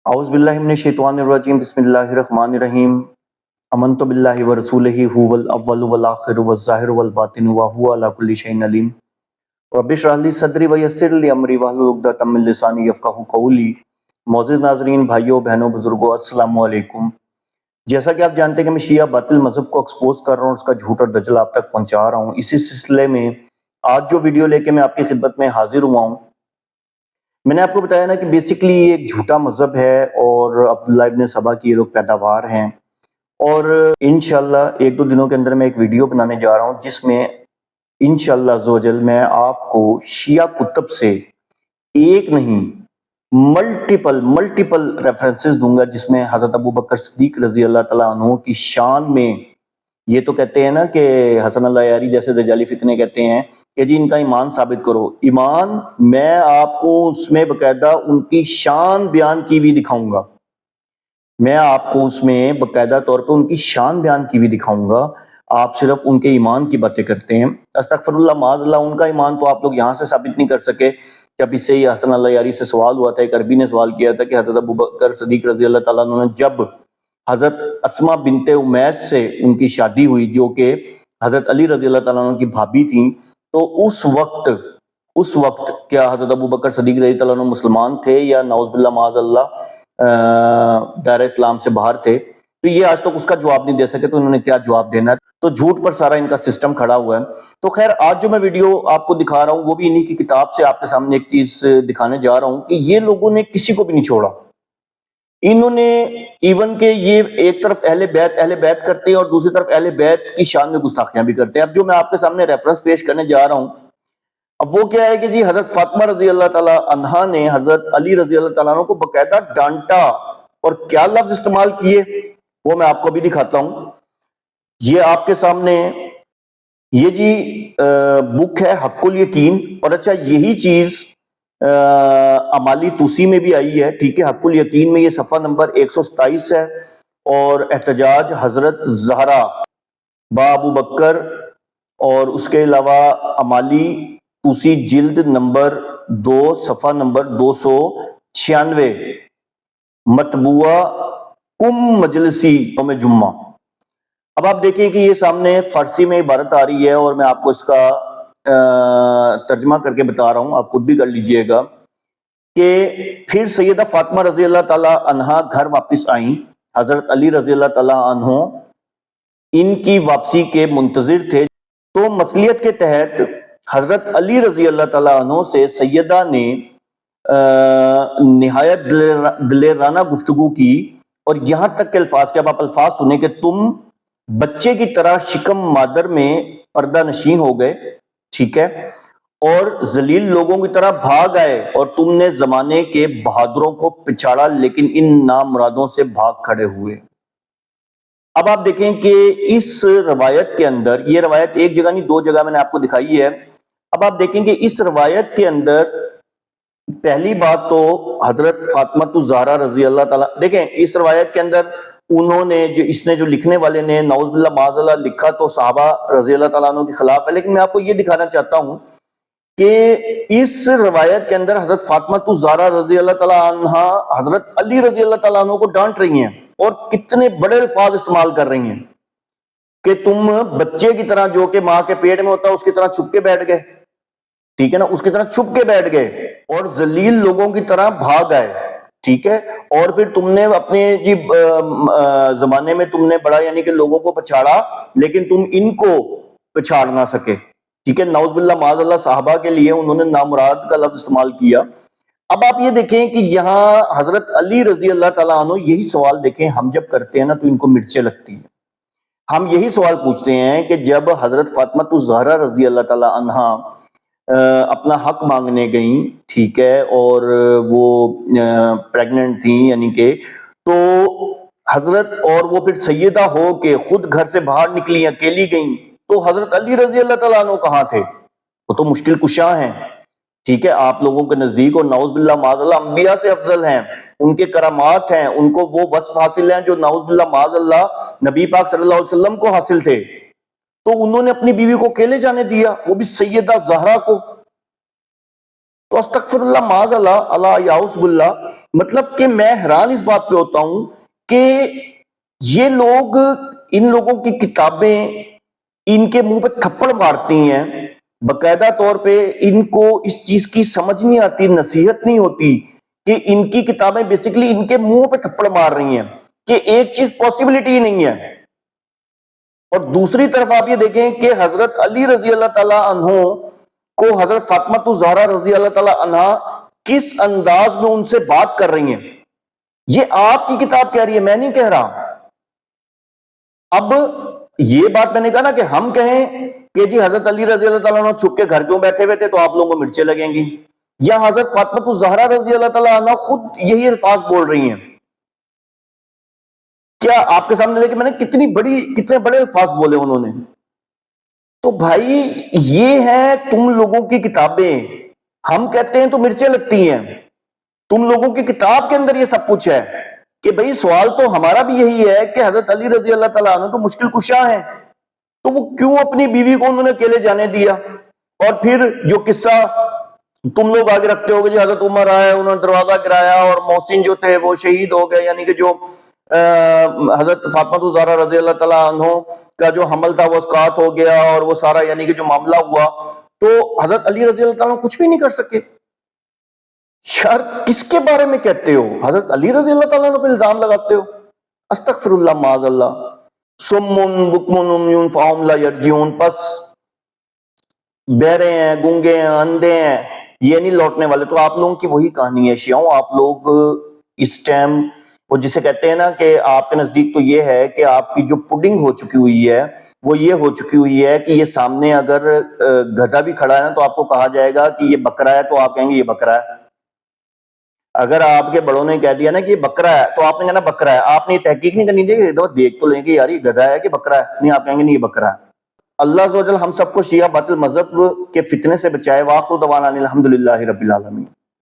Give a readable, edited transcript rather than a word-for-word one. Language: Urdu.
اعوذ باللہ من الشیطان الرجیم بسم اللہ الرحمن الرحیم آمنت باللہ ورسولہ هو الاول والآخر والظاہر والباطن وهو علی کل شیء علیم رب اشرح لی صدری ویسر لی امری واحلل عقدۃ من لسانی یفقہوا قولی۔ معزز ناظرین، بھائیوں بہنوں بزرگوں، السلام علیکم۔ جیسا کہ آپ جانتے ہیں کہ میں شیعہ باطل مذہب کو ایکسپوز کر رہا ہوں، اس کا جھوٹ اور دجل آپ تک پہنچا رہا ہوں۔ اسی سلسلے میں آج جو ویڈیو لے کے میں آپ کی خدمت میں حاضر ہوا ہوں، میں نے آپ کو بتایا نا کہ بیسیکلی یہ ایک جھوٹا مذہب ہے اور عبداللہ ابن سبا کی یہ لوگ پیداوار ہیں، اور انشاءاللہ ایک دو دنوں کے اندر میں ایک ویڈیو بنانے جا رہا ہوں جس میں انشاءاللہ عزوجل میں آپ کو شیعہ کتب سے ایک نہیں ملٹیپل ریفرنسز دوں گا، جس میں حضرت ابو بکر صدیق رضی اللہ تعالیٰ عنہ کی شان میں یہ تو کہتے ہیں نا کہ حسن اللہ یاری جیسے دجالی فتنے کہتے ہیں کہ جی ان کا ایمان ثابت کرو۔ ایمان میں آپ کو اس میں باقاعدہ ان کی شان بیان کی ہوئی دکھاؤں گا، میں آپ کو اس میں باقاعدہ طور پہ ان کی شان بیان کی ہوئی دکھاؤں گا۔ آپ صرف ان کے ایمان کی باتیں کرتے ہیں، استغفر اللہ معاذ اللہ، ان کا ایمان تو آپ لوگ یہاں سے ثابت نہیں کر سکے۔ جب اس سے ہی حسن اللہ یاری سے سوال ہوا تھا، ایک عربی نے سوال کیا تھا کہ حضرت ابو بکر صدیق رضی اللہ تعالیٰ عنہ نے جب حضرت اسماء بنت امیس سے ان کی شادی ہوئی جو کہ حضرت علی رضی اللہ تعالیٰ عنہ کی بھابی تھیں، تو اس وقت کیا حضرت ابو بکر صدیق رضی اللہ تعالیٰ عنہ مسلمان تھے یا نعوذ باللہ معاذ اللہ دائرہ اسلام سے باہر تھے؟ تو یہ آج تک اس کا جواب نہیں دے سکے، تو انہوں نے کیا جواب دینا ہے؟ تو جھوٹ پر سارا ان کا سسٹم کھڑا ہوا ہے۔ تو خیر، آج جو میں ویڈیو آپ کو دکھا رہا ہوں وہ بھی انہی کی کتاب سے آپ کے سامنے ایک چیز دکھانے جا رہا ہوں کہ یہ لوگوں نے کسی کو بھی نہیں چھوڑا۔ انہوں نے ایون کہ یہ ایک طرف اہل بیت کرتے ہیں اور دوسری طرف اہل بیت کی شان میں گستاخیاں بھی کرتے ہیں۔ اب جو میں آپ کے سامنے ریفرنس پیش کرنے جا رہا ہوں، اب وہ کیا ہے کہ جی حضرت فاطمہ رضی اللہ تعالیٰ عنہا نے حضرت علی رضی اللہ تعالیٰ عنہ کو باقاعدہ ڈانٹا، اور کیا لفظ استعمال کیے وہ میں آپ کو بھی دکھاتا ہوں۔ یہ آپ کے سامنے یہ جی بک ہے حق الیقین، اور اچھا یہی چیز امالی توسی میں بھی آئی ہے، ٹھیک ہے۔ حق الیقین میں یہ صفحہ نمبر 127 ہے، اور احتجاج حضرت زہرا با ابو بکر، اور اس کے علاوہ امالی توسی جلد نمبر 2 صفحہ نمبر 296 مطبوعہ کم مجلسی یوم جمعہ۔ اب آپ دیکھیں کہ یہ سامنے فارسی میں عبارت آ رہی ہے، اور میں آپ کو اس کا ترجمہ کر کے بتا رہا ہوں، آپ خود بھی کر لیجئے گا کہ پھر سیدہ فاطمہ رضی اللہ تعالی عنہا گھر واپس آئیں۔ حضرت علی رضی اللہ تعالی عنہ ان کی واپسی کے منتظر تھے، تو مصلیت کے تحت حضرت علی رضی اللہ تعالی عنہ سے سیدہ نے نہایت دلیرانہ گفتگو کی، اور یہاں تک کہ الفاظ کے اب آپ الفاظ سنیں کہ تم بچے کی طرح شکم مادر میں پردہ نشین ہو گئے، ٹھیک ہے، اور ذلیل لوگوں کی طرح بھاگ آئے، اور تم نے زمانے کے بہادروں کو پچھاڑا لیکن ان نامرادوں سے بھاگ کھڑے ہوئے۔ اب آپ دیکھیں کہ اس روایت کے اندر، یہ روایت ایک جگہ نہیں 2 جگہ میں نے آپ کو دکھائی ہے۔ اب آپ دیکھیں کہ اس روایت کے اندر پہلی بات تو حضرت فاطمہ الزہرا رضی اللہ تعالیٰ، دیکھیں اس روایت کے اندر انہوں نے جو لکھنے والے نے نعوذ باللہ معاذ اللہ لکھا تو صحابہ رضی اللہ تعالیٰ عنہ کے خلاف ہے، لیکن میں آپ کو یہ دکھانا چاہتا ہوں کہ اس روایت کے اندر حضرت فاطمہ الزہرا رضی اللہ تعالیٰ عنہ حضرت علی رضی اللہ تعالیٰ عنہ کو ڈانٹ رہی ہیں، اور کتنے بڑے الفاظ استعمال کر رہی ہیں کہ تم بچے کی طرح جو کہ ماں کے پیٹ میں ہوتا ہے اس کی طرح چھپ کے بیٹھ گئے، ٹھیک ہے نا، اس کی طرح چھپ کے بیٹھ گئے اور ذلیل لوگوں کی طرح بھاگ آئے، ٹھیک ہے، اور پھر تم نے اپنے زمانے میں تم نے بڑا یعنی کہ لوگوں کو پچھاڑا لیکن تم ان کو پچھاڑ نہ سکے، ٹھیک ہے۔ نعوذ باللہ معاذ اللہ صحابہ کے لیے انہوں نے نامراد کا لفظ استعمال کیا۔ اب آپ یہ دیکھیں کہ یہاں حضرت علی رضی اللہ تعالیٰ عنہ یہی سوال دیکھیں ہم جب کرتے ہیں نا تو ان کو مرچیں لگتی ہیں۔ ہم یہی سوال پوچھتے ہیں کہ جب حضرت فاطمہ الزہرا رضی اللہ تعالیٰ عنہا اپنا حق مانگنے گئیں، ٹھیک ہے، اور وہ پریگننٹ تھیں یعنی کہ، تو حضرت اور وہ پھر سیدہ ہو کے خود گھر سے باہر نکلی اکیلی گئیں، تو حضرت علی رضی اللہ تعالیٰ عنہ کہاں تھے؟ وہ تو مشکل کشاں ہیں، ٹھیک ہے، آپ لوگوں کے نزدیک، اور نعوذ باللہ معاذ اللہ انبیاء سے افضل ہیں، ان کے کرامات ہیں، ان کو وہ وصف حاصل ہیں جو نعوذ باللہ معاذ اللہ نبی پاک صلی اللہ علیہ وسلم کو حاصل تھے، تو انہوں نے اپنی بیوی کو اکیلے جانے دیا، وہ بھی سیدہ زہرا کو۔ تو استغفر اللہ معاذ اللہ، اللہ یعوذ باللہ، مطلب کہ میں حیران اس بات پہ ہوتا ہوں کہ یہ لوگ، ان لوگوں کی کتابیں ان کے منہ پہ تھپڑ مارتی ہیں باقاعدہ طور پہ. ان کو اس چیز کی سمجھ نہیں آتی، نصیحت نہیں ہوتی کہ ان کی کتابیں بیسیکلی ان کے منہ پہ تھپڑ مار رہی ہیں کہ ایک چیز پاسبلٹی ہی نہیں ہے. اور دوسری طرف آپ یہ دیکھیں کہ حضرت علی رضی اللہ تعالیٰ عنہ کو حضرت فاطمہ الزہرا رضی اللہ تعالیٰ عنہ کس انداز میں ان سے بات کر رہی ہیں. یہ آپ کی کتاب کہہ رہی ہے، میں نہیں کہہ رہا. اب یہ بات میں نے کہا نا کہ ہم کہیں کہ جی حضرت علی رضی اللہ تعالیٰ عنہ چھپ کے گھر کیوں بیٹھے ہوئے تھے تو آپ لوگوں کو مرچیں لگیں گی، یا حضرت فاطمہ الزہرا رضی اللہ تعالیٰ عنہ خود یہی الفاظ بول رہی ہیں. کیا آپ کے سامنے دیکھیں میں نے کتنے بڑے الفاظ بولے انہوں نے. تو بھائی یہ ہے تم لوگوں کی کتابیں، ہم کہتے ہیں تو مرچیں لگتی ہیں. تم لوگوں کی کتاب کے اندر یہ سب کچھ ہے کہ بھئی سوال تو ہمارا بھی یہی ہے کہ حضرت علی رضی اللہ تعالیٰ عنہ تو مشکل کشا ہیں، تو وہ کیوں اپنی بیوی کو انہوں نے اکیلے جانے دیا؟ اور پھر جو قصہ تم لوگ آگے رکھتے ہو کہ جی حضرت عمر آئے، انہوں نے دروازہ گرایا اور محسن جو تھے وہ شہید ہو گئے، یعنی کہ جو حضرت فاطمہ الزہرا رضی اللہ تعالیٰ عنہ کا جو حمل تھا وہ اسقاط ہو گیا اور وہ سارا یعنی کہ جو معاملہ ہوا، تو حضرت علی رضی اللہ تعالیٰ عنہ کچھ بھی نہیں کر سکے. یار کس کے بارے میں کہتے ہو؟ حضرت علی رضی اللہ تعالیٰ عنہ پہ الزام لگاتے ہو. استغفر اللہ معاذ اللہ. سمن بکمن عمیون فہم لا یرجعون، پس بہرے ہیں، گونگے ہیں، اندھے ہیں، یہ نہیں لوٹنے والے. تو آپ لوگوں کی وہی کہانی ہے شیعوں. آپ لوگ اس ٹائم وہ جسے کہتے ہیں نا کہ آپ کے نزدیک تو یہ ہے کہ آپ کی جو پڈنگ ہو چکی ہوئی ہے وہ یہ ہو چکی ہوئی ہے کہ یہ سامنے اگر گدھا بھی کھڑا ہے نا تو آپ کو کہا جائے گا کہ یہ بکرا ہے تو آپ کہیں گے یہ بکرا ہے. اگر آپ کے بڑوں نے کہہ دیا نا کہ یہ بکرا ہے تو آپ نے کہنا بکرا ہے. آپ نے یہ تحقیق نہیں کرنی چاہیے، دیکھ تو لیں گے یار یہ گدھا ہے کہ بکرا ہے، نہیں آپ کہیں گے نہیں یہ بکرا ہے. اللہ عز و جل ہم سب کو شیعہ باطل مذہب کے فتنے سے بچائے. وآخر دعوانا الحمدللہ رب العالمین.